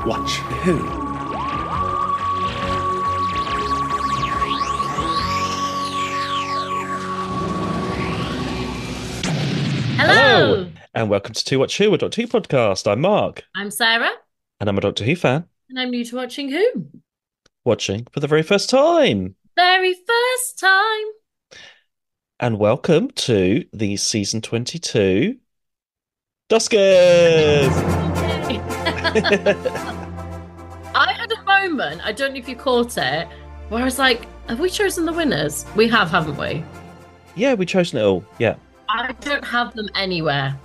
Watch who? Hello, And welcome to Watch Who, a Doctor Who podcast. I'm Mark, I'm Sarah, and I'm a Doctor Who fan, and I'm new to watching Who. watching for the very first time. Very first time. And welcome to the season 22 Doscars! I had a moment, I don't know if you caught it, where I was like, have we chosen the winners? We have, haven't we? Yeah, we've chosen it all. Yeah, I don't have them anywhere.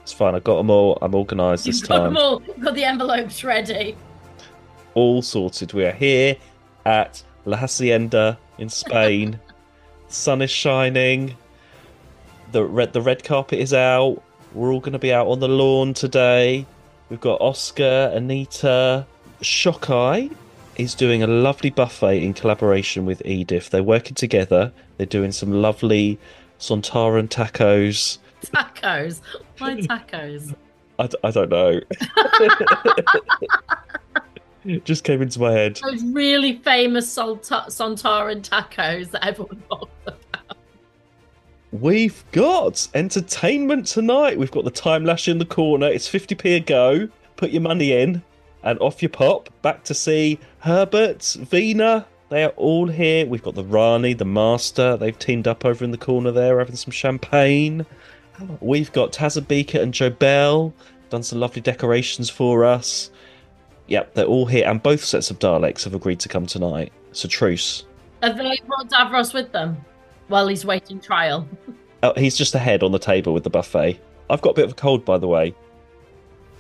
it's fine. I got them all. I'm organised this You've got them time. all, got the envelopes ready. All sorted. We are here at La Hacienda in Spain. The sun is shining. The red carpet is out. We're all going to be out on the lawn today. We've got Oscar, Anita, Shockeye is doing a lovely buffet in collaboration with Edith. They're working together. They're doing some lovely Sontaran tacos. Tacos. Why tacos? I don't know. It just came into my head. Those really famous Sontaran tacos that everyone loves. We've got entertainment tonight. We've got the time lash in the corner. It's 50p a go. Put your money in and off you pop. Back to see Herbert, Vina. They are all here. We've got the Rani, the Master. They've teamed up over in the corner there, having some champagne. We've got Tazabika and Jobel. Done some lovely decorations for us. Yep, they're all here. And both sets of Daleks have agreed to come tonight. It's a truce. Have they brought Davros with them while he's waiting trial? Oh, he's just ahead on the table with the buffet. I've got a bit of a cold, by the way.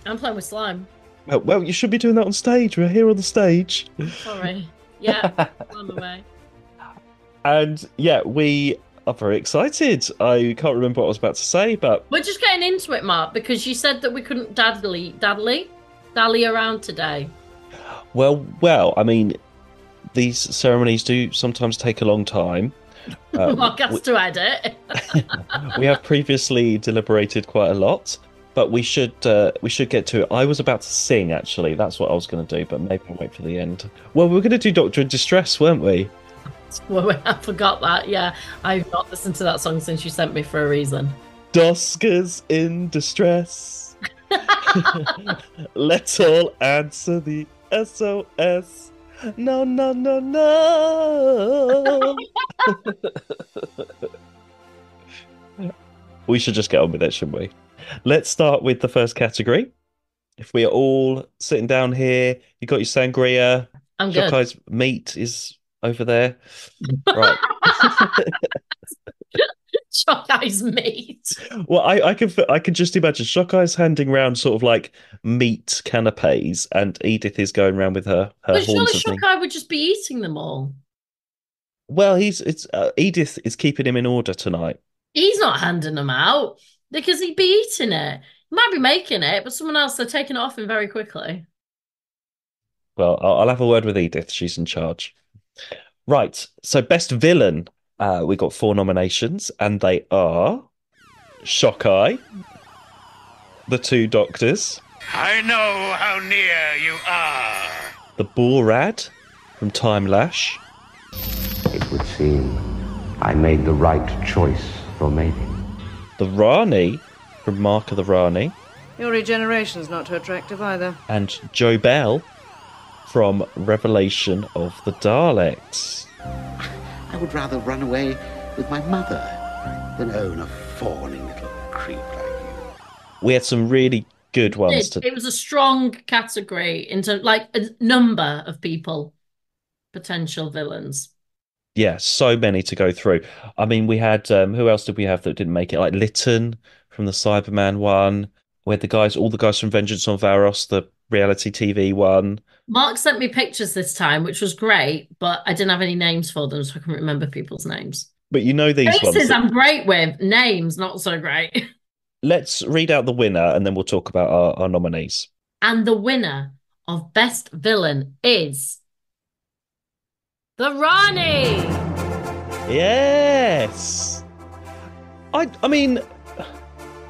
I'm playing with slime. Oh, well, you should be doing that on stage. We're here on the stage. Sorry. Yeah, I'm away. And yeah, we are very excited. I can't remember what I was about to say, but We're just getting into it, Mark, because you said that we couldn't dally around today. well, I mean, these ceremonies do sometimes take a long time. Mark has to edit. We have previously deliberated quite a lot, but we should get to it. I was about to sing, actually. That's what I was going to do, but maybe I'll wait for the end. Well, we were going to do Doctor in Distress, weren't we? Well, I forgot that. Yeah, I've not listened to that song since you sent me for a reason. Doscars in distress. Let's all answer the SOS. No, no, no, no. We should just get on with it, shouldn't we? Let's start with the first category. If we are all sitting down here, you got your sangria. I'm good. Shockai's meat is over there. Right. Shockeyes meat. Well, I can just imagine Shockai's handing round sort of like meat canapes, and Edith is going around with her But horns surely of meat. Shockeye would just be eating them all. Well, Edith is keeping him in order tonight. He's not handing them out because he'd be eating it. He might be making it, but someone else, they're taking it off him very quickly. Well, I'll have a word with Edith. She's in charge. Right. So, best villain. We got 4 nominations, and they are Shockeye, the 2 Doctors, I know how near you are. the Borad from Time Lash, It would seem I made the right choice for mating. the Rani from Mark of the Rani, Your regeneration's not too attractive either. and Jobel from Revelation of the Daleks. I would rather run away with my mother than own a fawning little creep like you. We had some really good ones It was a strong category into like a number of people, potential villains. Yeah, so many to go through. I mean, we had who else did we have that didn't make it? Like Lytton from the Cyberman one. We had all the guys from Vengeance on Varos, the reality TV one. Mark sent me pictures this time, which was great, but I didn't have any names for them, so I couldn't remember people's names. But you know these ones. Faces I'm great with, names not so great. Let's read out the winner and then we'll talk about our nominees. And the winner of Best Villain is the Rani. Yes. I mean,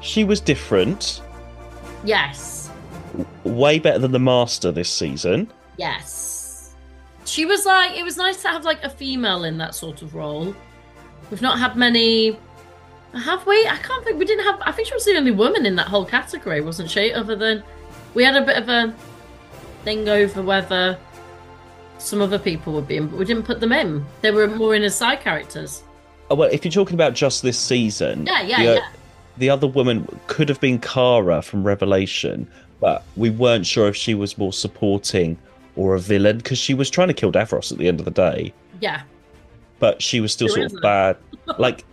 she was different. Yes. Way better than the Master this season. Yes. She was like, it was nice to have like a female in that sort of role. We've not had many, have we? I can't think, we didn't have, I think she was the only woman in that whole category, wasn't she? Other than, we had a bit of a thing over whether some other people would be in, but we didn't put them in. They were more in as side characters. Oh, well, if you're talking about just this season, Yeah. The other woman could have been Kara from Revelation, but we weren't sure if she was more supporting or a villain because she was trying to kill Davros at the end of the day. Yeah. But she was still Who sort isn't? of bad. Like,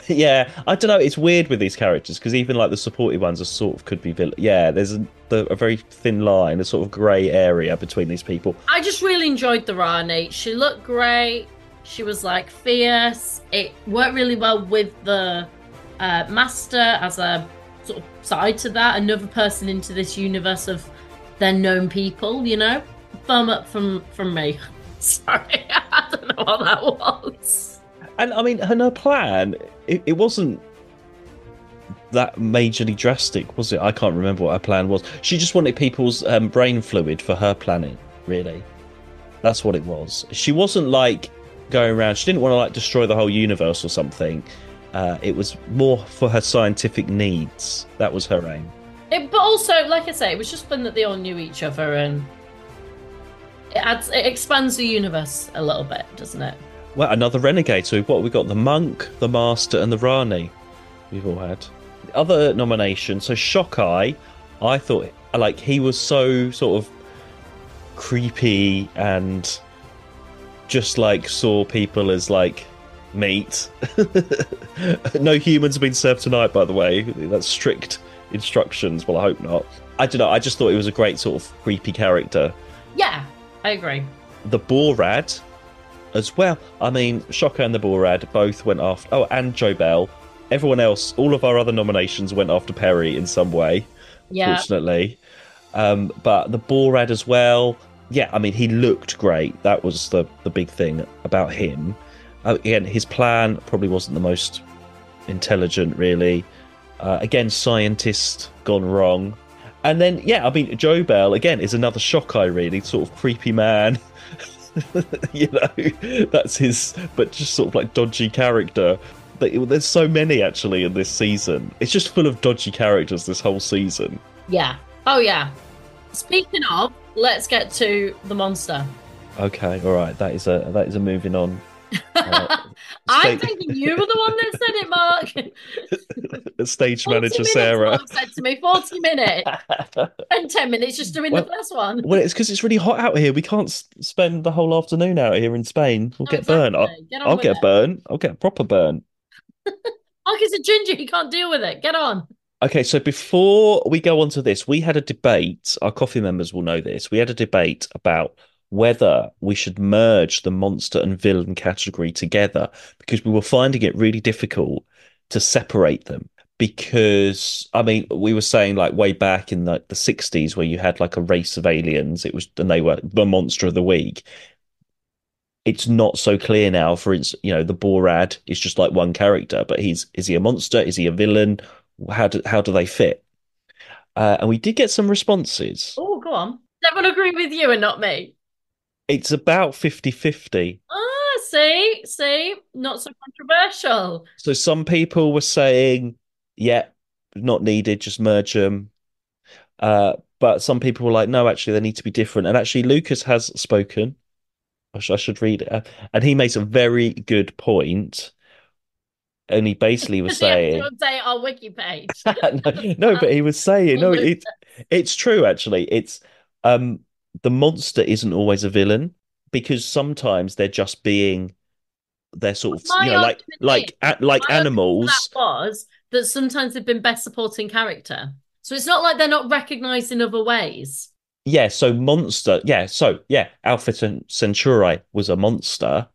yeah, I don't know. It's weird with these characters because even like the supportive ones are sort of could be villain. Yeah, there's a very thin line, a sort of grey area between these people. I just really enjoyed the Rani. She looked great. She was like fierce. It worked really well with the Master as a sort of side to that. Another person into this universe of their known people, you know? Thumb up from me. Sorry, I don't know what that was. And I mean, her plan, it wasn't that majorly drastic, was it? I can't remember what her plan was. She just wanted people's brain fluid for her planet, really. That's what it was. She wasn't like going around, she didn't want to like destroy the whole universe or something. It was more for her scientific needs. That was her aim. But also, like I say, it was just fun that they all knew each other, and it expands the universe a little bit, doesn't it? Well, another renegade. So what we got? The Monk, the Master, and the Rani. We've all had other nominations. So Shockeye, I thought like he was so sort of creepy and just like saw people as like meat. No humans have been served tonight, by the way. That's strict instructions. Well, I hope not. I don't know. I just thought it was a great sort of creepy character. Yeah, I agree. The Borad as well. I mean, Shocker and the Borad both went after. Oh, and Joe Bell. Everyone else, all of our other nominations went after Perry in some way. Yeah. Fortunately, but the Borad as well. Yeah, I mean, he looked great. That was the big thing about him. Again, his plan probably wasn't the most intelligent, really. Again, scientist gone wrong. And then, yeah, I mean, Joe Bell, again, is another Shockeye, really, sort of creepy man. You know, that's his, but just sort of like dodgy character. There's so many, actually, in this season. It's just full of dodgy characters, this whole season. Yeah. Oh, yeah. Speaking of, let's get to the monster. Okay, all right. That is a moving on. I'm thinking you were the one that said it, Mark. Stage 40 manager minutes, Sarah Mark said to me 40 minutes and 10 minutes just doing the first one. Well, it's because it's really hot out here. We can't spend the whole afternoon out here in Spain. We'll get burnt. I'll get burnt. I'll get a proper burn. Mark is a ginger. He can't deal with it. Get on. Okay, so before we go on to this, we had a debate. Our coffee members will know this. We had a debate about whether we should merge the monster and villain category together because we were finding it really difficult to separate them. Because, I mean, we were saying like way back in like the 60s where you had like a race of aliens, and they were the monster of the week. It's not so clear now. For instance, you know, the Borad is just like one character, but is he a monster? Is he a villain? How do they fit? And we did get some responses. Oh, go on. Does everyone agree with you and not me? It's about 50-50. Ah, see, not so controversial. So some people were saying, yeah, not needed, just merge them. But some people were like, no, actually, they need to be different. And actually, Lucas has spoken. I should read it. And he makes a very good point. And he basically was saying, to update our wiki page. no, but he was saying, no, it's true, actually. It's the monster isn't always a villain because sometimes they're just being, they're sort of, you know, like animals. That was that sometimes they've been best supporting character. So it's not like they're not recognized in other ways. Yeah, so monster. Yeah, Alpha Centauri was a monster,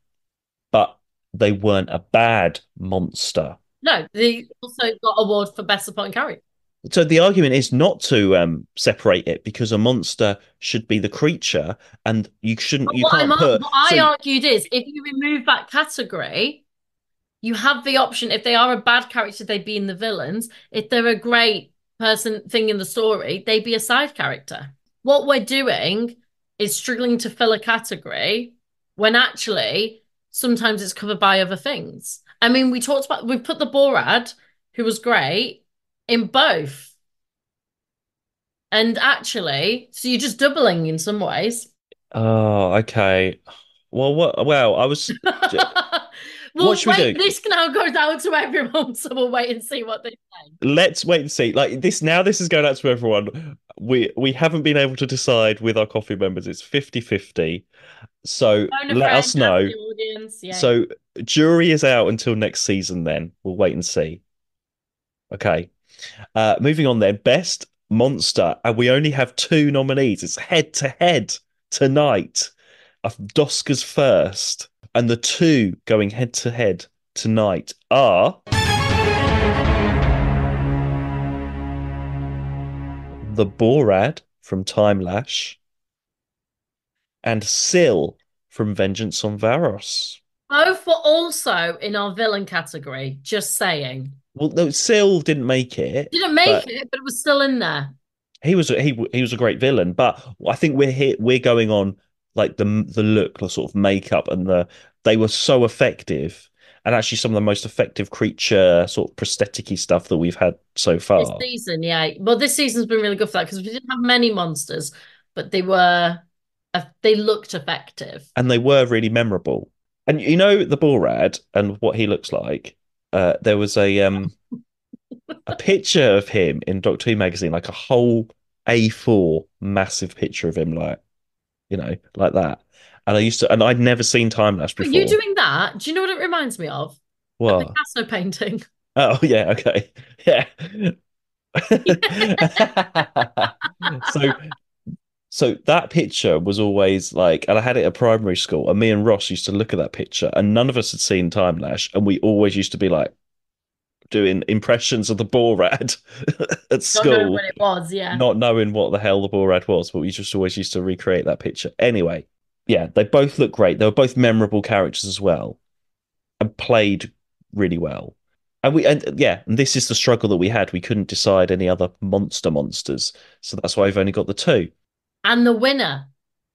but they weren't a bad monster. No, they also got award for best supporting character. So the argument is not to separate it because a monster should be the creature, and you shouldn't. What I argued is if you remove that category, you have the option. If they are a bad character, they'd be in the villains. If they're a great person thing in the story, they'd be a side character. What we're doing is struggling to fill a category when actually sometimes it's covered by other things. I mean, we put the Borad, who was great, in both. And actually, so you're just doubling in some ways. Oh, okay. Well, what? Well, I was. What Well, should we wait, do? this now goes out to everyone, so we'll wait and see what they say. Let's wait and see. Like this now, this is going out to everyone. We haven't been able to decide with our coffee members. It's 50-50. So Phone a let friend, us ask know. the audience. Yeah. So jury is out until next season. Then we'll wait and see. Okay. Moving on then. Best monster, and we only have two nominees. It's head to head tonight. Doscars first, and the two going head to head tonight are the Borad from Time Lash and Syl from Vengeance on Varos. Both were also in our villain category, just saying. Well, no, Syl didn't make it, Didn't make but it, but it was still in there. he was a great villain. But I think we're going on like the look, the sort of makeup, and they were so effective, and actually some of the most effective creature sort of prosthetic-y stuff that we've had so This far. season, yeah. Well, this season's been really good for that because we didn't have many monsters, but they looked effective. And they were really memorable. And you know the Borad and what he looks like. There was a picture of him in Doctor Who magazine, like a whole A4 massive picture of him, like like that. And I'd never seen Time Lash But you before. doing that, do you know what it reminds me of? A What? Picasso painting. Oh yeah, okay, yeah. So So that picture was always like, and I had it at primary school, and me and Ross used to look at that picture, and none of us had seen Time Lash, and we always used to be like doing impressions of the Borad at Don't know school, what it was, yeah. not knowing what the hell the Borad was, but we just always used to recreate that picture. Anyway, yeah, they both look great. They were both memorable characters as well, and played really well. And this is the struggle that we had. We couldn't decide any other monsters, so that's why I've only got the two. And the winner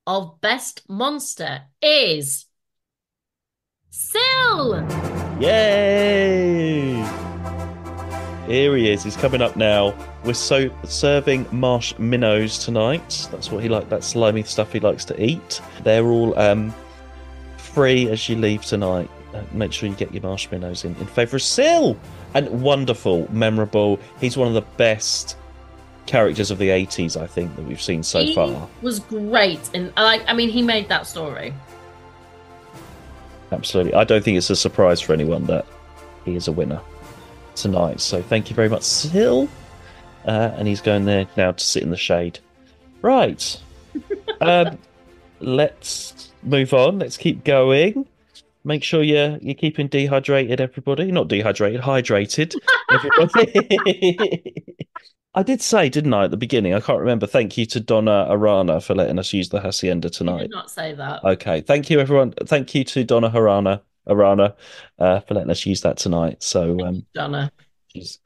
of Best Monster is Syl. Yay! Here he is. He's coming up now. We're serving marsh minnows tonight. That's what he like. That slimy stuff he likes to eat. They're all free as you leave tonight. Make sure you get your marshmallows in favour of Syl. And wonderful, memorable. He's one of the best characters of the 80s, I think, that we've seen so far. He was great, and I mean, he made that story. Absolutely. I don't think it's a surprise for anyone that he is a winner tonight. So thank you very much, Syl. And he's going there now to sit in the shade. Right. Let's move on. Let's keep going. Make sure you're keeping dehydrated, everybody. Not dehydrated, hydrated, everybody. I did say, didn't I, at the beginning? I can't remember. Thank you to Donna Arana for letting us use the hacienda He tonight. did not say that. Okay, thank you, everyone. Thank you to Donna Arana, for letting us use that tonight. So, Donna. she's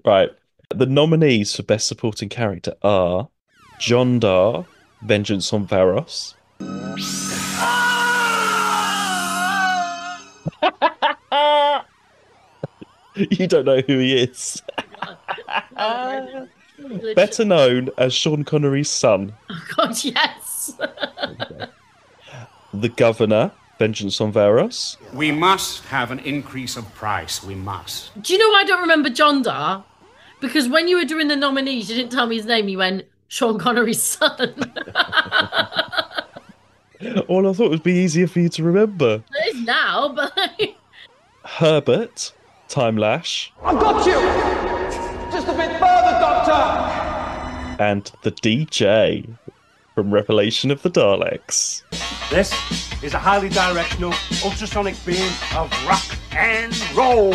right. The nominees for Best Supporting Character are John Dar, Vengeance on Varos. You don't know who he is. Better known as Sean Connery's son. Oh God, yes. The Governor, Vengeance on Varos. We must have an increase of price. We must. Do you know why I don't remember John Dar? Because when you were doing the nominees, you didn't tell me his name. You went Sean Connery's son. Well, I thought it would be easier for you to remember. It is now, but Herbert, Time Lash. I've got you! Just a bit further, Doctor! And the DJ from Revelation of the Daleks. This is a highly directional ultrasonic beam of rock and roll.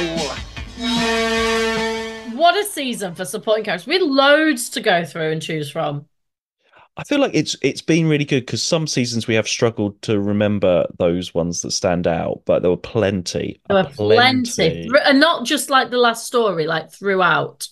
what a season for supporting characters. We had loads to go through and choose from. I feel like it's been really good because some seasons we have struggled to remember those ones that stand out, but there were plenty, There were plenty, plenty. and not just like the last story, like throughout.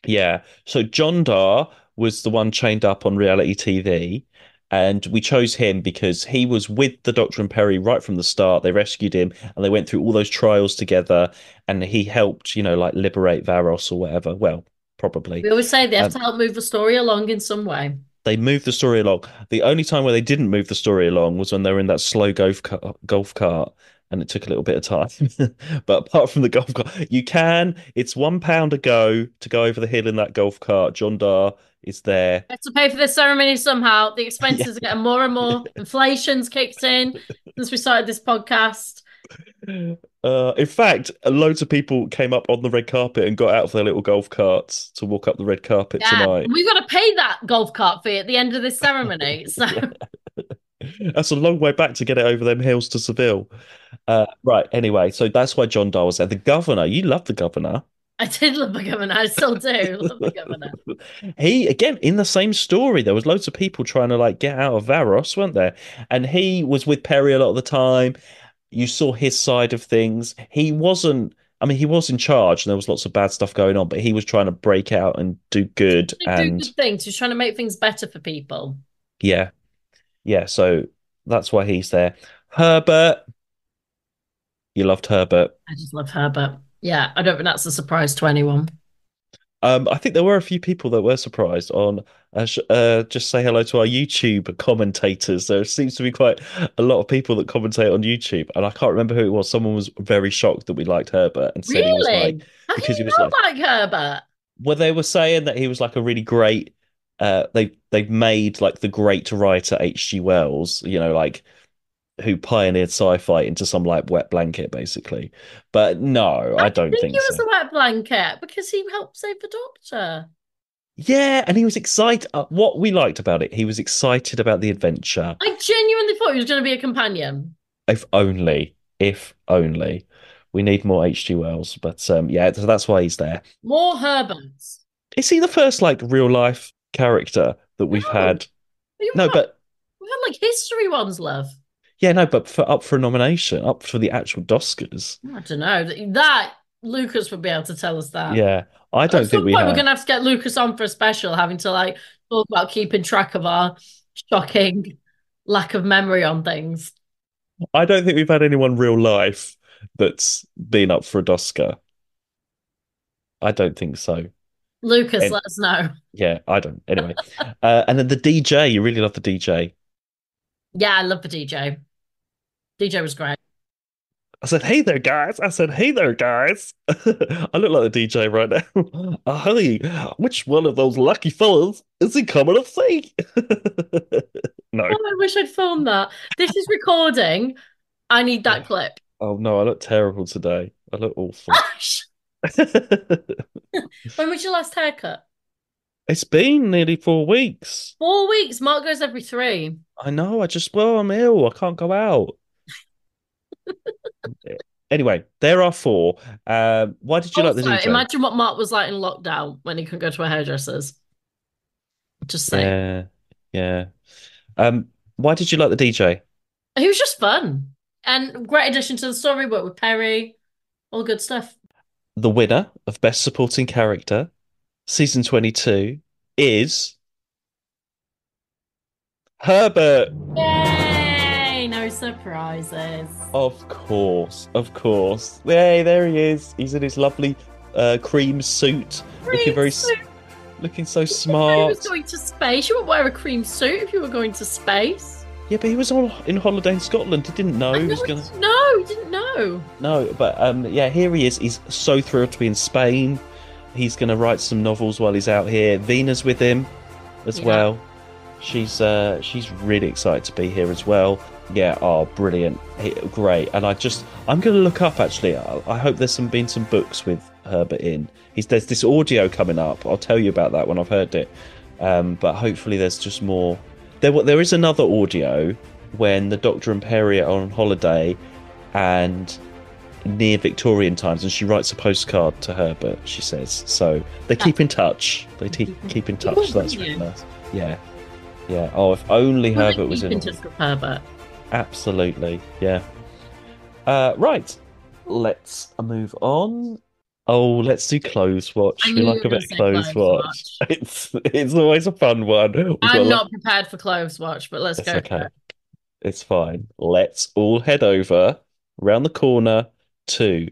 Yeah. So John Dar was the one chained up on reality TV. And we chose him because he was with the Doctor and Perry right from the start. They rescued him and they went through all those trials together. And he helped, like liberate Varos or whatever. Well, probably. We always say they have Um, to help move the story along in some way. they moved the story along. The only time where they didn't move the story along was when they were in that slow golf cart, and it took a little bit of time. But apart from the golf cart, you can. It's £1 a go to go over the hill in that golf cart. John Dar is there. We have to pay for this ceremony somehow. The Yeah. expenses are getting more and more. Inflation's kicked in since we started this podcast. In fact, loads of people came up on the red carpet and got out of their little golf carts to walk up the red carpet tonight. We've got to pay that golf cart fee at the end of this ceremony. So That's a long way back to get it over them hills to Seville. Right, anyway, so that's why John Dar was there. The governor, you love the governor. I did love the governor. I still do love the governor. He, again, in the same story, there was loads of people trying to get out of Varos, weren't there? And he was with Perry a lot of the time. You saw his side of things. He wasn't, I mean, he was in charge and there was lots of bad stuff going on, but he was trying to break out and do good. Do And good things. He's trying to make things better for people. yeah, so that's why he's there. Herbert, you loved Herbert. I just love Herbert. Yeah, I don't think that's a surprise to anyone. I think there were a few people that were surprised on just say hello to our YouTube commentators. There seems to be quite a lot of people that commentate on YouTube, and I can't remember who it was. Someone was very shocked that we liked Herbert and said he was Really? How because do he you was know like Herbert? well, they were saying that he was a really great they've made the great writer H.G. Wells, who pioneered sci-fi into some wet blanket, basically. But no, I don't think he was so. a wet blanket because he helped save the Doctor. Yeah, and he was excited. What we liked about it, he was excited about the adventure. I genuinely thought he was going to be a companion. If only, we need more H.G. Wells. But yeah, so that's why he's there. More Herberts. Is he the first real life character that we've had? No, but we've had history ones, love. yeah, no, but up for a nomination, up for the actual Doscars. I don't know that Lucas would be able to tell us that. Yeah, I don't think we have. We're going to have to get Lucas on for a special, having to talk about keeping track of our shocking lack of memory on things. I don't think we've had anyone real life that's been up for a Doscar. I don't think so. Lucas, let us know. Yeah, I don't. Anyway, and then the DJ, you really love the DJ. Yeah, I love the DJ. DJ was great. I said, hey there, guys. I look like the DJ right now. Hey, which one of those lucky fellas is he coming to see? No. Oh, I wish I'd filmed that. This is recording. I need that clip. Oh, no, I look terrible today. I look awful. When was your last haircut? It's been nearly 4 weeks. 4 weeks. Mark goes every 3. I know. I'm ill. I can't go out. Anyway, there are 4. Why did you like the DJ? Imagine what Mark was like in lockdown when he couldn't go to a hairdresser's. Just saying. Yeah. Why did you like the DJ? He was just fun. And great addition to the story, worked with Perry. All good stuff. The winner of Best Supporting Character, Season 22, is Herbert. Yay! No surprises. Of course. Yay, there he is. He's in his lovely cream suit. Looking so smart. He was going to space. You wouldn't wear a cream suit if you were going to space. Yeah, but he was in holiday in Scotland. He didn't know he was going to... No, he didn't know. No, but yeah, here he is. He's so thrilled to be in Spain. He's going to write some novels while he's out here. Vena's with him as well. She's really excited to be here as well. Yeah, brilliant. Great. And I'm going to look up, actually. I hope there's been some books with Herbert in. There's this audio coming up. I'll tell you about that when I've heard it. But hopefully there's just more. There is another audio when the Doctor and Perry are on holiday and near Victorian times, and she writes a postcard to Herbert, she says. So they keep in touch. They keep in touch. So that's really nice. Yeah. Yeah. Oh, if only We'll Herbert was keep in in it. touch with Herbert. Absolutely. Yeah. Right. Let's move on. Oh, let's do Clothes I Watch. We knew you like were a going bit to of say Clothes Clothes Watch. Watch. It's always a fun one. We've got I'm a lot. not prepared for Clothes Watch, but let's It's go for okay. it. It's fine. Let's all head over around the corner to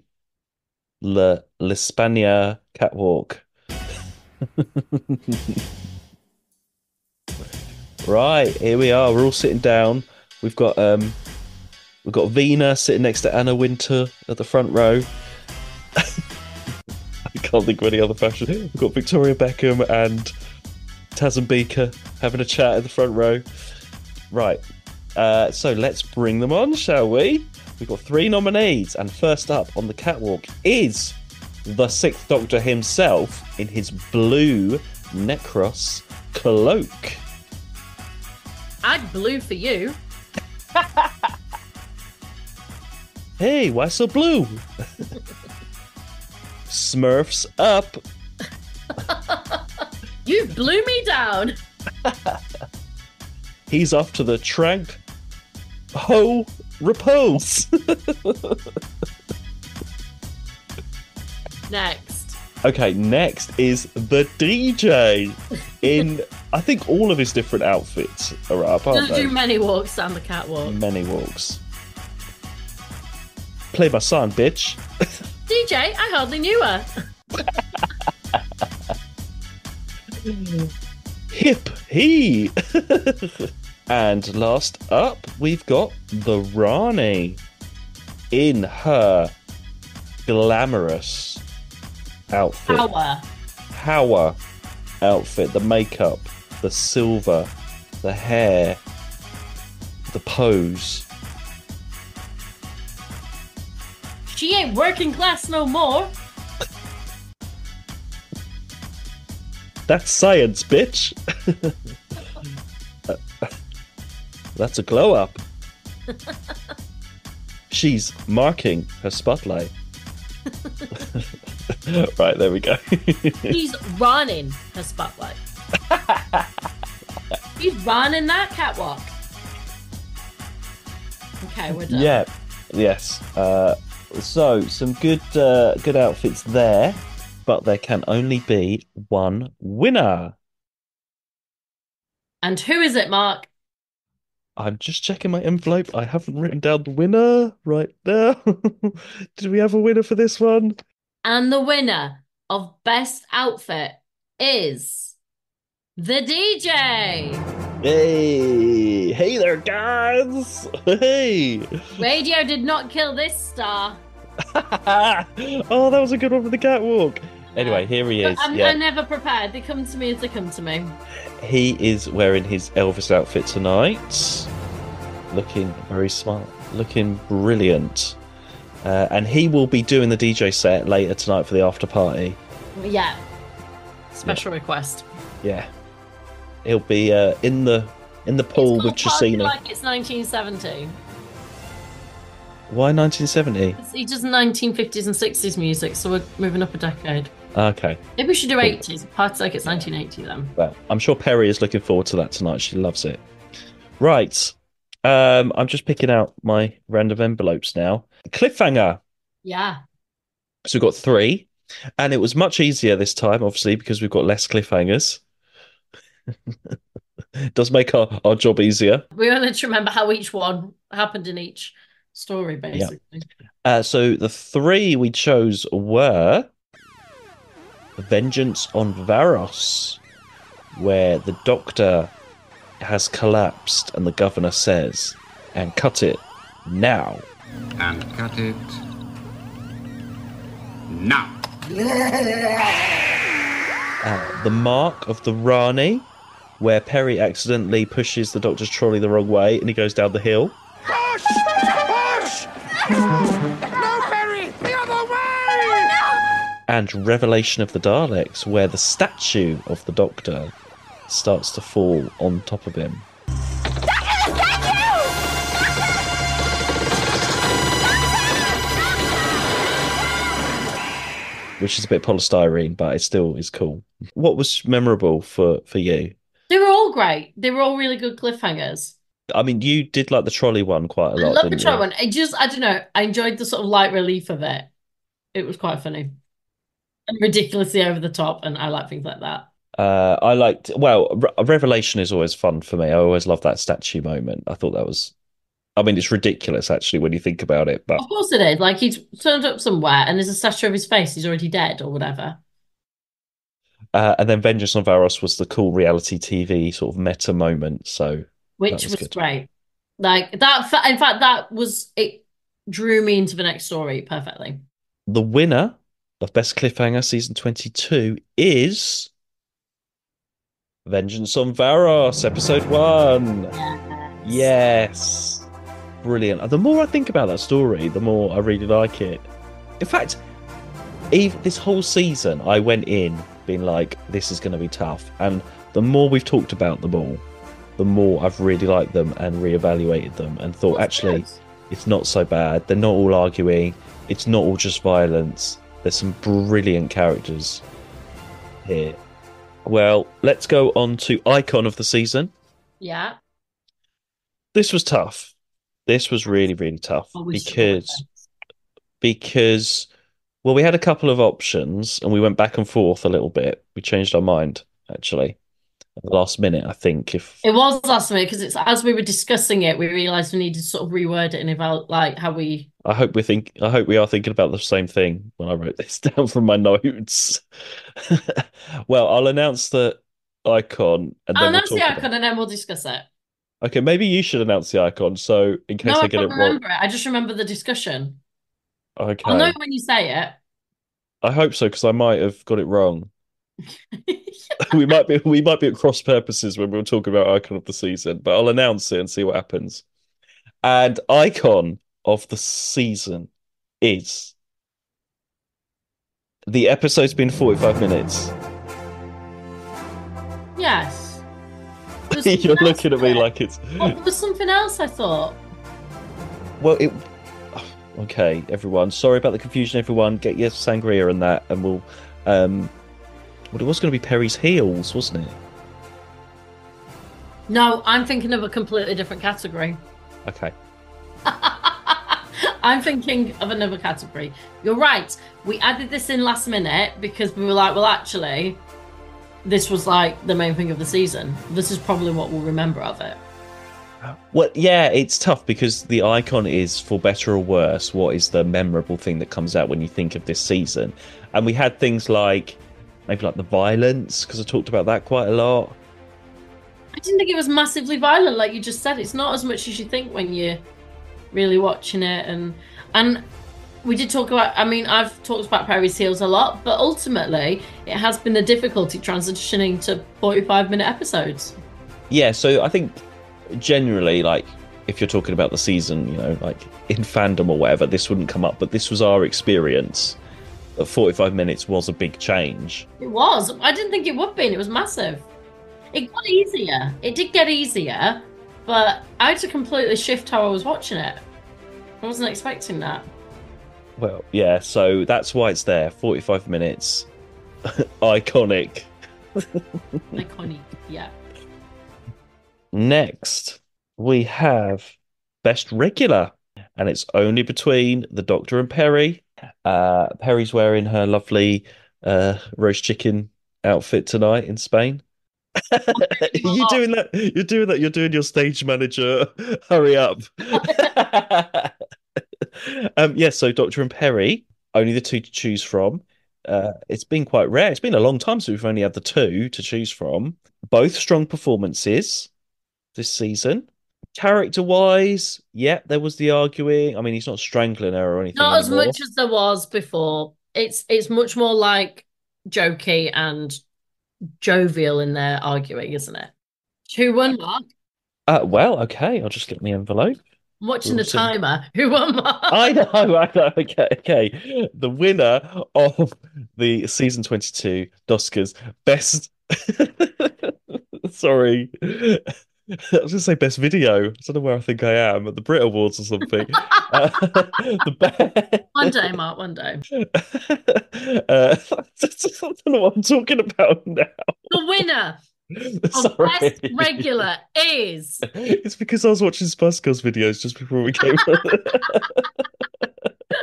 L'España Catwalk. Right, here we are. We're all sitting down. We've got Vina sitting next to Anna Winter at the front row. I can't think of any other fashion. We've got Victoria Beckham and Tazem Beaker having a chat at the front row. Right. So let's bring them on, shall we? We've got 3 nominees, and first up on the catwalk is the Sixth Doctor himself in his blue Necros cloak. I'd blue for you. Hey, why so blue? Smurfs up. You blew me down. He's off to the trank ho repose. Next. Okay, next is the DJ in, I think all of his different outfits are up, aren't Doesn't they? do many walks down the catwalk. Many walks. Play my song, bitch. DJ, I hardly knew her. Hip he. And last up, we've got the Rani in her glamorous outfit. Power outfit, the makeup, the silver, the hair, the pose. She ain't working class no more. That's science, bitch. That's a glow up. She's marking her spotlight. Right, there we go. He's running her spotlight. He's running that catwalk. Okay, we're done. Yeah, yes. So some good outfits there, but there can only be one winner. And who is it, Mark? I'm just checking my envelope. I haven't written down the winner right there. Did we have a winner for this one? And the winner of Best Outfit is the DJ. Hey there, guys. Hey. Radio did not kill this star. Oh, that was a good one for the catwalk. Anyway, here he is. I'm never prepared. They come to me as they come to me. He is wearing his Elvis outfit tonight. Looking very smart. Looking brilliant. And he will be doing the DJ set later tonight for the after party. Yeah. Special request. Yeah. He'll be in the pool with Party Chesina. like it's 1970. Why 1970? He does 1950s and 60s music, so we're moving up a decade. Okay. Maybe we should do Cool. 80s. Party like it's 1980 then. Well, I'm sure Perry is looking forward to that tonight. She loves it. Right. I'm just picking out my random envelopes now. Cliffhanger. Yeah. So we've got 3. And it was much easier this time, obviously, because we've got less cliffhangers. It does make our job easier. We only need to remember how each one happened in each story, basically. So the 3 we chose were Vengeance on Varos, where the Doctor has collapsed and the Governor says, and cut it now. And cut it now. The Mark of the Rani, where Perry accidentally pushes the Doctor's trolley the wrong way and he goes down the hill. Push! Push! No, Perry! The other way! And Revelation of the Daleks, where the statue of the Doctor starts to fall on top of him. Which is a bit polystyrene, but it still is cool. What was memorable for you? They were all great. They were all really good cliffhangers. I mean, you did like the trolley one quite a I lot, love the didn't try you? one. I don't know. I enjoyed the sort of light relief of it. It was quite funny and ridiculously over the top, and I like things like that. I liked, well, Revelation is always fun for me. I always love that statue moment. I thought that was, I mean, it's ridiculous actually when you think about it, but Of course it is. Like he's turned up somewhere and there's a statue of his face. He's already dead or whatever. and then Vengeance on Varos was the cool reality TV sort of meta moment. So that Which was was good. great. Like that, in fact, that was it drew me into the next story perfectly. The winner of Best Cliffhanger season 22 is Vengeance on Varos, episode 1. Yes. Brilliant. And the more I think about that story, the more I really like it. In fact, even this whole season, I went in being like, this is going to be tough. And the more we've talked about them all, the more I've really liked them and reevaluated them and thought, actually, it's not so bad. They're not all arguing. It's not all just violence. There's some brilliant characters here. Well, let's go on to Icon of the season. Yeah. This was tough. This was really, really tough because well, we had a couple of options and we went back and forth a little bit. We changed our mind actually at the last minute, I think. If It was last minute because it's as we were discussing it, we realised we needed to sort of reword it and about like how we. I hope we are thinking about the same thing when I wrote this down from my notes. Well, I'll announce the icon and I'll then we'll announce talk the about icon and then we'll discuss it. Okay, maybe you should announce the icon so in No, case I I get can't it wrong. remember it. I just remember the discussion. I'll know Okay. it when you say it. I hope so because I might have got it wrong. We might be at cross purposes when we're talking about icon of the season, but I'll announce it and see what happens. And icon of the season is the episode's been 45 minutes. Yes. You're looking at me like it's There was something else I thought. well it okay, everyone. Sorry about the confusion, everyone. Get your sangria and that, and we'll well, it was going to be Perry's heels, wasn't it? No, I'm thinking of a completely different category. Okay. I'm thinking of another category. You're right. We added this in last minute because we were like, well, actually, this was like the main thing of the season. This is probably what we'll remember of it. Well, yeah, it's tough because the icon is, for better or worse, what is the memorable thing that comes out when you think of this season. And we had things like, maybe like the violence, because I talked about that quite a lot. I didn't think it was massively violent, like you just said. It's not as much as you think when you're really watching it. And we did talk about, I mean, I've talked about Perry's heels a lot, but ultimately it has been the difficulty transitioning to 45-minute episodes. Yeah, so I think generally, like, if you're talking about the season, you know, like in fandom or whatever, this wouldn't come up, but this was our experience. 45 minutes was a big change. It was. I didn't think it would be, and it was massive. It got easier. It did get easier, but I had to completely shift how I was watching it. I wasn't expecting that. Well, yeah, so that's why it's there. 45 minutes. Iconic. Iconic, yeah. Next, we have Best Regular, and it's only between the Doctor and Perry. Perry's wearing her lovely roast chicken outfit tonight in Spain. You doing that? You're doing that. You're doing your stage manager. Hurry up. Yeah, so Doctor and Perry, only the two to choose from. It's been quite rare. It's been a long time since we've only had the two to choose from. Both strong performances this season. Character-wise, yeah, there was the arguing. I mean, he's not strangling her or anything Not as anymore. much as there was before. It's much more like jokey and jovial in their arguing, isn't it? Who won, Mark? Well, okay, I'll just get my envelope. I'm watching We'll the see. timer. Who won, Mark? I know. Okay. The winner of the season 22 Doscars best. Sorry. I was going to say best video. I don't know where I think I am at the Brit Awards or something. One day, Mark, one day. I don't know what I'm talking about now. The winner Of best Sorry. regular is It's because I was watching Doscars videos just before we came on.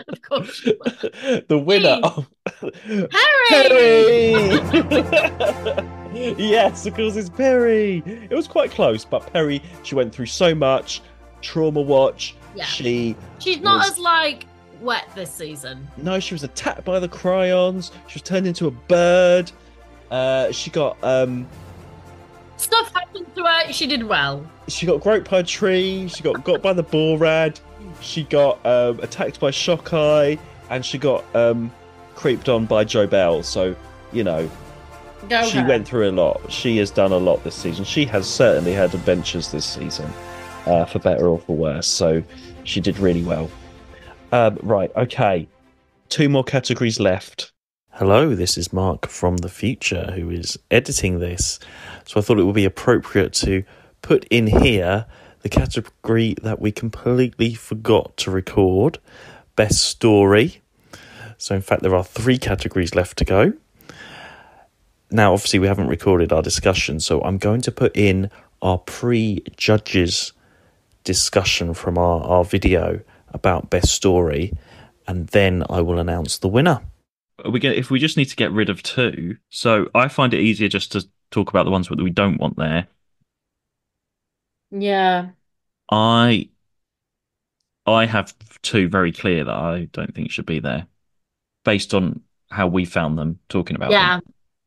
of course The winner Hey, of Harry. Perry. Yes, of course it's Perry. It was quite close, but Perry, she went through so much trauma watch. Yeah. She She's not was- as like wet this season. No, she was attacked by the Cryons. She was turned into a bird. She got Stuff happened to her. She did well. she got groped by a tree. She got by the Borad. She got attacked by Shockeye, and she got creeped on by Joe Bell. So you know, Go she her. went through a lot. She has done a lot this season. She has certainly had adventures this season, for better or for worse. So she did really well. Right, okay. 2 more categories left. Hello, this is Mark from the future who is editing this. So I thought it would be appropriate to put in here the category that we completely forgot to record, Best Story. So in fact, there are 3 categories left to go. Now, obviously, we haven't recorded our discussion, so I'm going to put in our pre-judges discussion from our video about Best Story, and then I will announce the winner. If we just need to get rid of 2, so I find it easier just to talk about the ones that we don't want there. Yeah. I have 2 very clear that I don't think should be there, based on how we found them talking about them.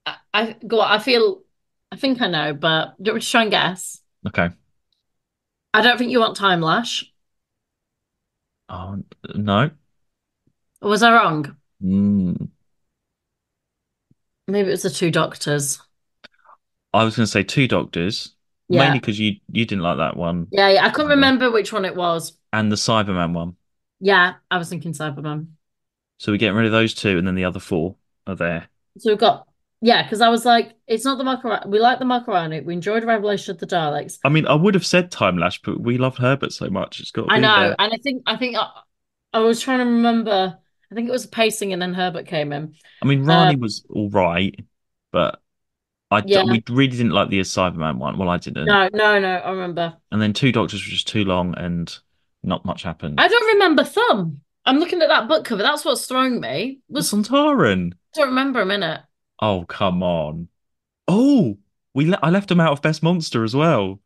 Yeah. I go. I think I know, but do you want me to try and guess? Okay. I don't think you want Time Lash. Oh, no. Or was I wrong? Mm. Maybe it was the 2 Doctors. I was going to say 2 Doctors, Yeah. mainly because you didn't like that one, Yeah. I couldn't remember which one it was. and the Cyberman one. Yeah, I was thinking Cyberman. So we're getting rid of those 2, and then the other 4 are there. So we've got because I was like, it's not the Macaroni. We like the Macaroni. We enjoyed Revelation of the Daleks. I mean, I would have said Time Lash, but we loved Herbert so much, it's got to I be know, there. and I think I was trying to remember. I think it was pacing, and then Herbert came in. I mean, Rani was all right, but Yeah. we really didn't like the Cyberman one. Well, I didn't. No, I remember. And then 2 Doctors were just too long, and not much happened. I don't remember Thumb. I'm looking at that book cover. That's what's throwing me. The Sontaran. I don't remember him in it. Oh, come on. Oh, I left him out of Best Monster as well.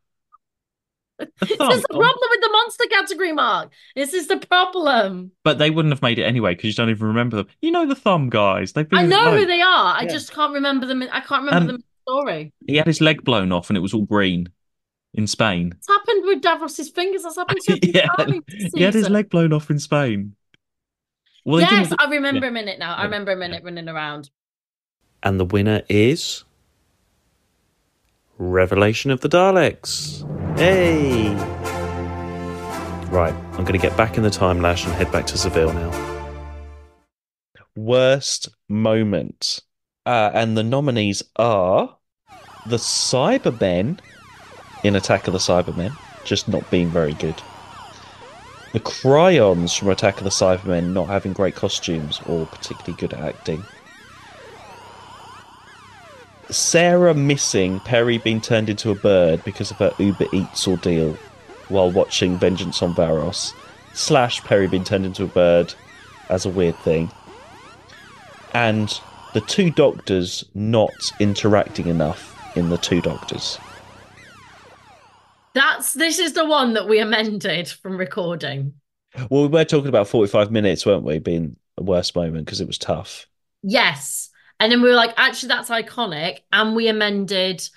This is the problem with the monster category, Mark. This is the problem. But they wouldn't have made it anyway because you don't even remember them. You know the Thumb guys. They've been I know like, who they are. I Yeah. just can't remember them. I can't remember them in the story. He had his leg blown off and it was all green in Spain. It's happened with Davros's fingers. That's happened to Yeah, him. he had his leg blown off in Spain. Well, they Yes, didn't- I remember Yeah. him in it now. I remember him in it running around. And the winner is Revelation of the Daleks. Hey! Right, I'm going to get back in the time lash and head back to Seville now. Worst moment. And the nominees are the Cybermen in Attack of the Cybermen, just not being very good. The Cryons from Attack of the Cybermen not having great costumes or particularly good at acting. Sarah missing Perry being turned into a bird because of her Uber Eats ordeal while watching Vengeance on Varos. / Perry being turned into a bird as a weird thing. And the 2 Doctors not interacting enough in the 2 Doctors. This is the one that we amended from recording. Well, we were talking about 45 minutes, weren't we, being the worst moment because it was tough. Yes. And then we were like, actually, that's iconic. And we amended.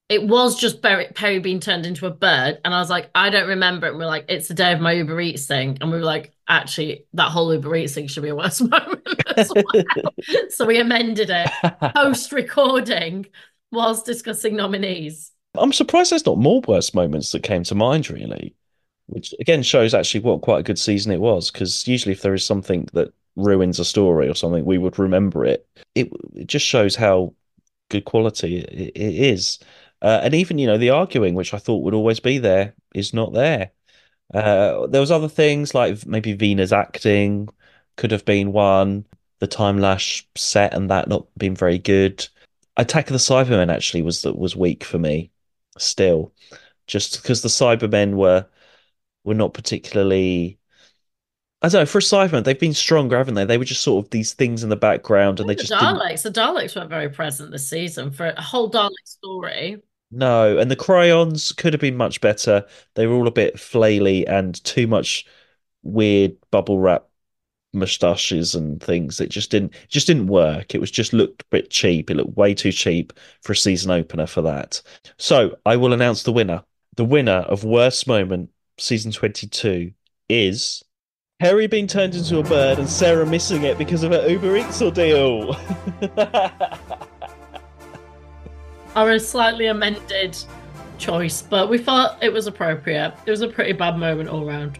It was just Perry being turned into a bird. And I was like, I don't remember it. And we're like, it's the day of my Uber Eats thing. And we were like, actually, that whole Uber Eats thing should be a worse moment as well. So we amended it post-recording whilst discussing nominees. I'm surprised there's not more worst moments that came to mind, really. Which, again, shows actually what quite a good season it was. Because usually if there is something that ruins a story or something, we would remember it. It just shows how good quality it is. And even, the arguing, which I thought would always be there, is not there. There was other things like maybe Vena's acting could have been one. The Time Lash set and that not being very good. Attack of the Cybermen actually was weak for me still, just because the Cybermen were not particularly. I don't know, for a Cyberman, they've been stronger, haven't they? They were just sort of these things in the background, and they The just didn't. Daleks weren't very present this season for a whole Dalek story. No, and the Cryons could have been much better. They were all a bit flaily and too much weird bubble wrap mustaches and things. It just didn't work. It was just looked a bit cheap. It looked way too cheap for a season opener for that. So I will announce the winner. The winner of Worst Moment season 22 is Harry being turned into a bird and Sarah missing it because of her Uber Eats ordeal. Or a slightly amended choice, but we thought it was appropriate. It was a pretty bad moment all round.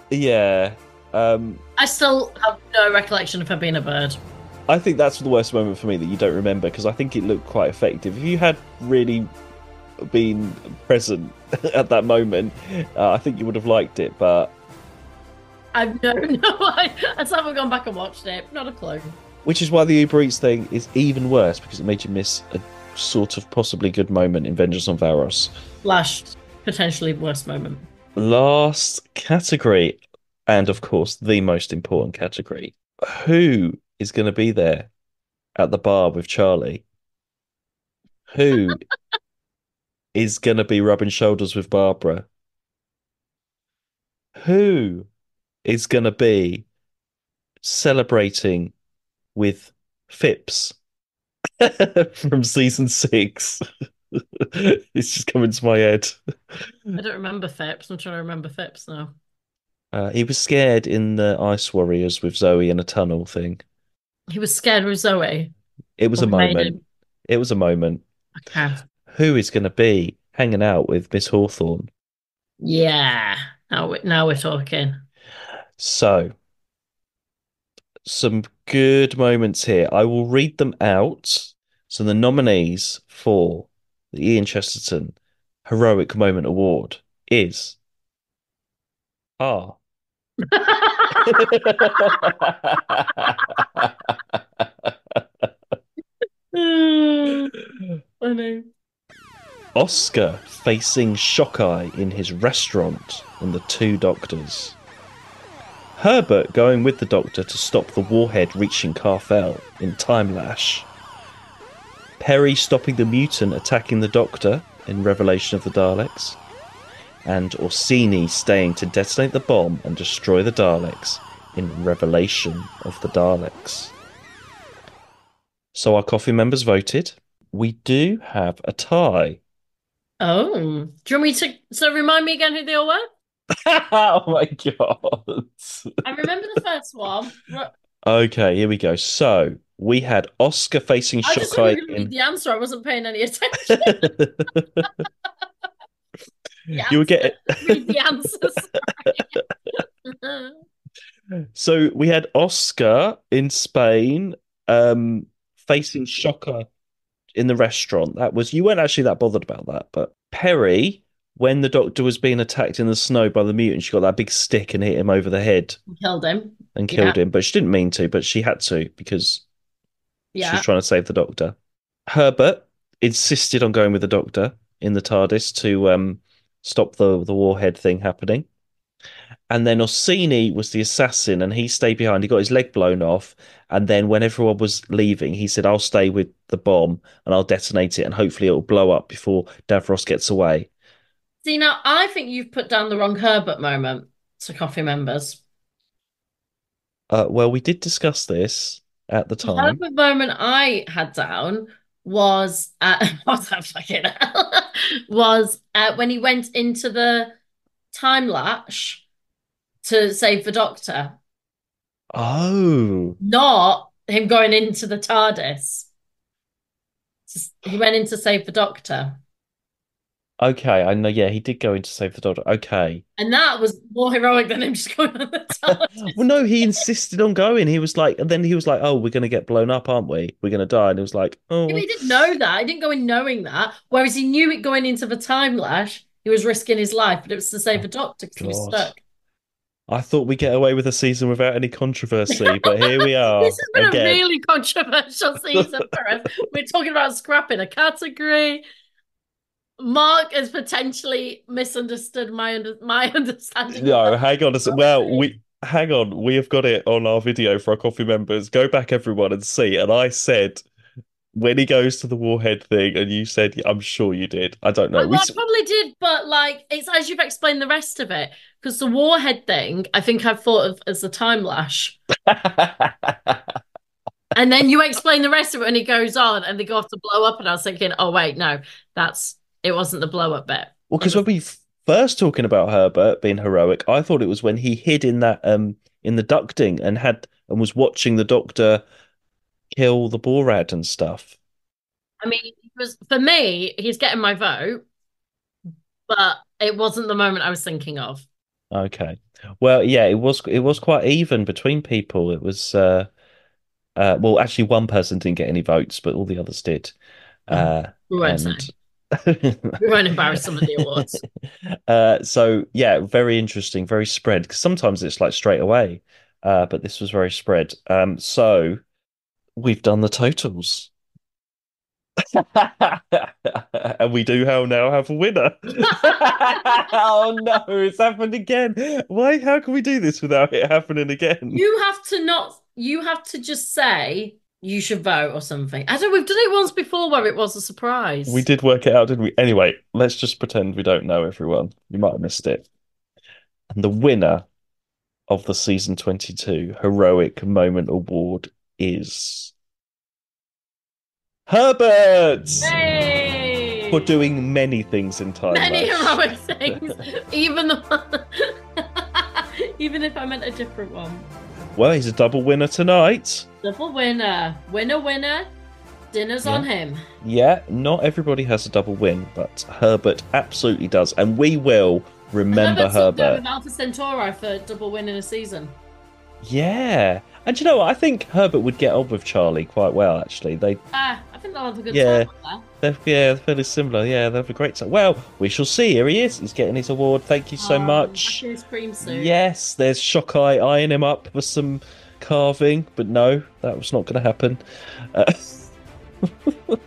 Yeah. I still have no recollection of her being a bird. I think that's the worst moment for me that you don't remember, because I think it looked quite effective. If you had really been present at that moment, I think you would have liked it, but I've I still haven't gone back and watched it. Not a clue. which is why the Uber Eats thing is even worse, because it made you miss a sort of possibly good moment in Vengeance on Varos. Last, potentially worst moment. Last category, and of course the most important category. Who is going to be there at the bar with Charlie? Who is going to be rubbing shoulders with Barbara? Who is going to be celebrating with Phipps from season 6? It's just coming to my head. I don't remember Phipps. I'm trying to remember Phipps now. He was scared in the Ice Warriors with Zoe in a tunnel thing. He was scared with Zoe. It was a What made moment. him? It was a moment. Okay. Who is going to be hanging out with Miss Hawthorne? Yeah. Now we're talking. So, some good moments here. I will read them out. So, the nominees for the Ian Chesterton Heroic Moment Award is are Funny. Oscar facing Shockeye in his restaurant in The Two Doctors. Herbert going with the Doctor to stop the warhead reaching Carfel in Time Lash. Perry stopping the mutant attacking the Doctor in Revelation of the Daleks. And Orsini staying to detonate the bomb and destroy the Daleks in Revelation of the Daleks. So our coffee members voted. We do have a tie. Oh. Do you want me to remind me again who they all were? Oh my god. I remember the first one. Okay, here we go. So we had Oscar facing I just thought you Shockeye were going to read in. the answer. I wasn't paying any attention. You would get Read the answers. So we had Oscar in Spain, facing Shocker in the restaurant. That was, you weren't actually that bothered about that, but Perry, when the Doctor was being attacked in the snow by the mutant, she got that big stick and hit him over the head Killed him. and killed him. But she didn't mean to, but she had to because she was trying to save the Doctor. Herbert insisted on going with the Doctor in the TARDIS to stop the warhead thing happening. And then Orsini was the assassin, and he stayed behind. He got his leg blown off, and then when everyone was leaving, he said, "I'll stay with the bomb and I'll detonate it, and hopefully it'll blow up before Davros gets away." See, now I think you've put down the wrong Herbert moment to coffee members. Well, we did discuss this at the The time. Herbert moment I had down was what the fucking hell? Was when he went into the time lash to save the Doctor, Oh, not him going into the TARDIS. He went in to save the Doctor. okay. I know. Yeah, he did go in to save the Doctor. Okay. And that was more heroic than him just going on the TARDIS. Well, no, he insisted on going. He was like, and then he was like, "Oh, we're going to get blown up, aren't we? We're going to die." And it was like, "Oh." Yeah, but he didn't know that. He didn't go in knowing that. Whereas he knew it going into the time lash, he was risking his life, but it was to save the Doctor because he was God. stuck. I thought we'd get away with a season without any controversy, but here we are This has been a again. really controversial season for us. We're talking about scrapping a category. Mark has potentially misunderstood my understanding. No, hang on. Hang on. We have got it on our video for our coffee members. Go back, everyone, and see. And I said when he goes to the warhead thing, and you said, yeah, I'm sure you did. I don't know. Well, I probably did, but like it's as you've explained the rest of it. Because the warhead thing, I think I've thought of as the time lash. And then you explain the rest of it when he goes on and they go off to blow up, and I was thinking, oh wait, no, it wasn't the blow up bit. Well, because when we first talking about Herbert being heroic, I thought it was when he hid in that in the ducting and was watching the doctor kill the Borad and stuff. I mean, it was for me, he's getting my vote, but it wasn't the moment I was thinking of. Okay. Well, yeah, it was quite even between people. It was well, actually one person didn't get any votes, but all the others did. We won't And say. We won't embarrass some of the awards. So yeah, very interesting, very spread. Because sometimes it's like straight away, but this was very spread. So we've done the totals, and we do now have a winner. Oh no, it's happened again. Why? How can we do this without it happening again? You have to just say you should vote or something. I don't. We've done it once before where it was a surprise. We did work it out, didn't we? Anyway, let's just pretend we don't know, everyone. You might have missed it. And the winner of the season 22 Heroic Moment Award is Herbert Hey! for doing many things in time. Many Lash. heroic things, even even if I meant a different one. Well, he's a double winner tonight. Double winner, winner. Dinner's on him. Yeah, not everybody has a double win, but Herbert absolutely does, and we will remember Herbert's up there Herbert. with Alpha Centauri for double win in a season. Yeah, and you know what? I think Herbert would get on with Charlie quite well. Actually, I think they'll have a good Yeah. time with they're fairly similar. Yeah, they'll have a great time. Well, we shall see. Here he is. He's getting his award. Thank you so that. much. His cream suit. Yes, there's Shockeye eyeing him up for some carving, but no, that was not going to happen. What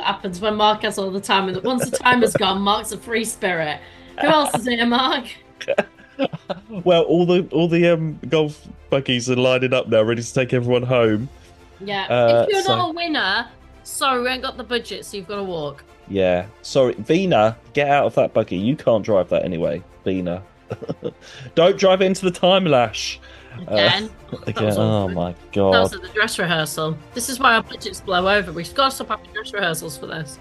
happens when Mark has all the time? And once the time is gone, Mark's a free spirit. Who else is here, Mark? Well, all the golf buggies are lining up now, ready to take everyone home. Yeah. If you're not a winner, sorry, we ain't got the budget, so you've got to walk. Yeah, sorry, Vina, get out of that buggy. You can't drive that anyway, Vina. Don't drive it into the time lash. Again. Again. Oh my That god. was at the dress rehearsal. This is why our budgets blow over. We've got to stop having dress rehearsals for this.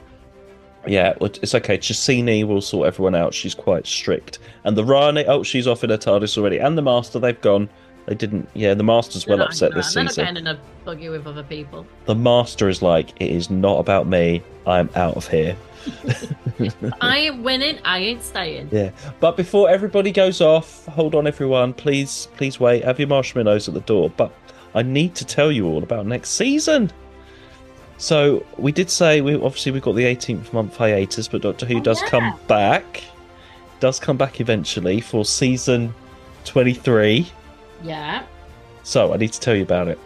Yeah, well, it's okay. Chesini will sort everyone out. She's quite strict. And the Rani, she's off in her TARDIS already. And the Master, they've gone. They didn't. Yeah, the Master's well upset this They're not season. getting in a buggy with other people. The Master is like, it is not about me. I am out of here. I ain't winning. I ain't staying. Yeah, but before everybody goes off, hold on, everyone. Please wait. Have your marshmallows at the door. But I need to tell you all about next season. So we did say we've got the 18th month hiatus, but Doctor Who does come back. Does come back eventually for season 23. Yeah. So I need to tell you about it.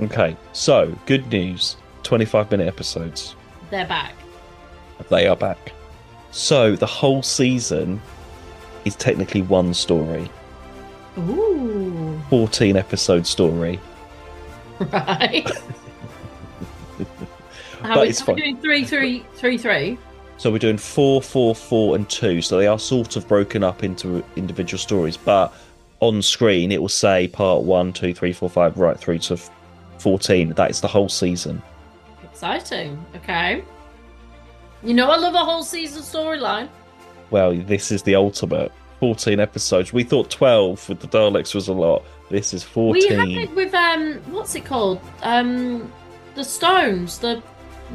Okay, so good news: 25-minute episodes. They're back. They are back. So the whole season is technically one story. Ooh. 14 episode story. Right. But Are we doing 3-3-3-3? So we're doing 4, 4, 4, and 2. So they are sort of broken up into individual stories. But on screen, it will say part 1, 2, 3, 4, 5, right through to 14. That is the whole season. Exciting. Okay. You know I love a whole season storyline. Well, this is the ultimate. 14 episodes. We thought 12 with the Daleks was a lot. This is 14. We had it with what's it called? The Stones.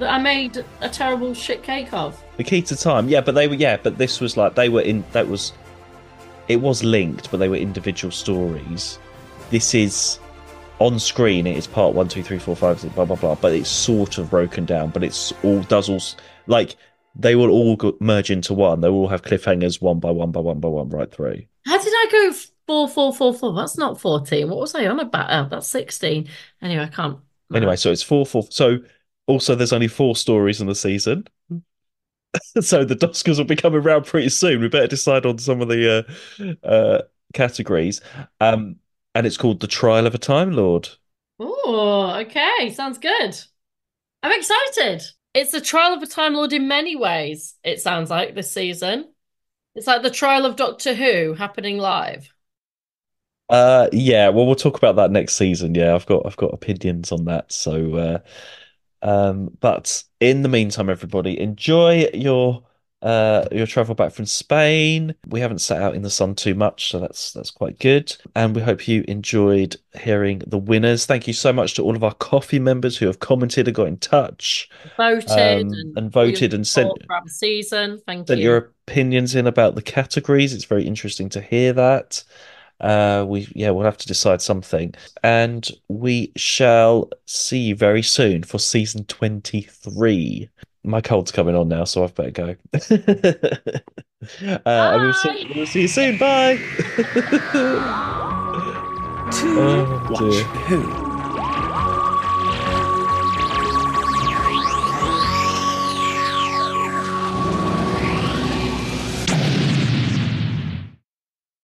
I made a terrible shit cake of. The Key to Time. Yeah, but but this was like it was linked, but they were individual stories. This is on screen. It is part 1, 2, 3, 4, 5, blah blah blah. But it's sort of broken down. But it's all like they will all merge into one. They will all have cliffhangers one by one right through. How did I go 4, 4, 4, 4. That's not 14. What was I on about? Oh, that's 16. Anyway, I can't. Anyway, so it's 4, 4. So also, there's only 4 stories in the season. So the Doscars will be coming around pretty soon. We better decide on some of the categories. Um, and it's called The Trial of a Time Lord. Oh, okay. Sounds good. I'm excited. It's the trial of a Time Lord in many ways, it sounds like, this season. It's like the trial of Doctor Who happening live. Yeah, well, we'll talk about that next season. Yeah, I've got opinions on that. So, but in the meantime, everybody, enjoy your travel back from Spain. We haven't sat out in the sun too much, so that's quite good. And we hope you enjoyed hearing the winners. Thank you so much to all of our coffee members who have commented and got in touch, Voted and and all your voted and sent support throughout the season. Thank sent you. your opinions in about the categories. It's very interesting to hear that. We'll have to decide something, and we shall see you very soon for season 23. My cold's coming on now, so I've better go. And Bye. we'll see you soon. Bye. To Oh watch dear. who?